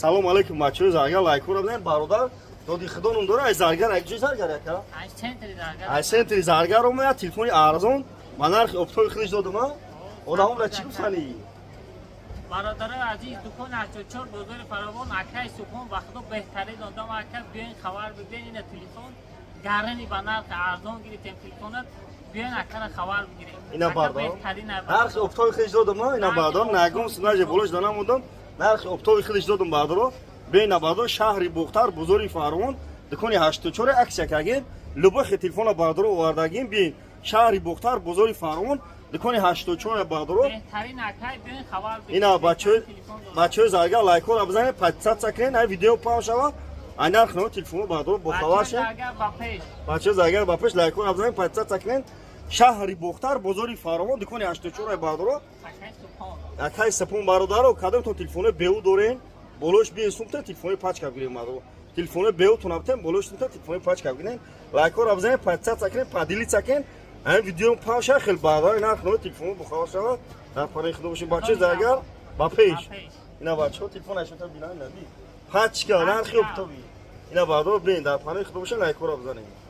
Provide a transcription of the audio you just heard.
салом алейкум бачаҳо, заргар лайкора бинед бародар доди худонум дора. Ай заргар як ҷой заргар яка ай сентри заргар омад телефони арзон ба нархи оптои худиш додама. Одамонро чӣ гуфтани? برادر عزیز دکان 84 بازار فراوان اکای سکون وقتا بهترین آدم اکا بیاین خبر بگیرین این تلفن گرنی به نرخ ارزان گرفتیم تلفنت بیاین اکا را خبر بگیرین اینا بردار بهترین نرخ اپتوی خودش دادم اینا بردار نگم سناج بولش دادم بودم نرخ اپتوی خودش دادم بردار بیاین بردار شهری بختر بازار فراوان دکان 84 عکس یکاگین لبخ تلفن بردار آوردگین بیاین شهری بختر بازار فراوان دکان 84 بردار بهترین اکای بیاین خبر بگیرین اینا بچه‌ها زرگا لایک رو بزنید 500 سکرین این ویدیو پاش شود این نرخ نو تلفن بردار با خبر شد بچه‌ها زرگا با پیش لایک رو بزنید 500 سکرین شهری بختر بازار فراوان دکان 84 بردار اکای سپون برادر و کدام تو تلفن بیو دارین بولوش بی سومت تلفن پاچ کبیریم مادر تلفن بیو تو نبتم بولوش سومت تلفن پاچ کبیرین لایک رو بزنید 500 سکرین پادیلی سکرین این ویدیو پاش خیلی بردار نرخ نو تلفن با خبر شود در پاره خود باشین بچه‌ها زرگا با پیش اینا بچه‌ها تلفنش رو ببینن ندی پاچ کردن خیلی افتادی اینا بعدا ببین در پانه خود باشه لایک رو بزنید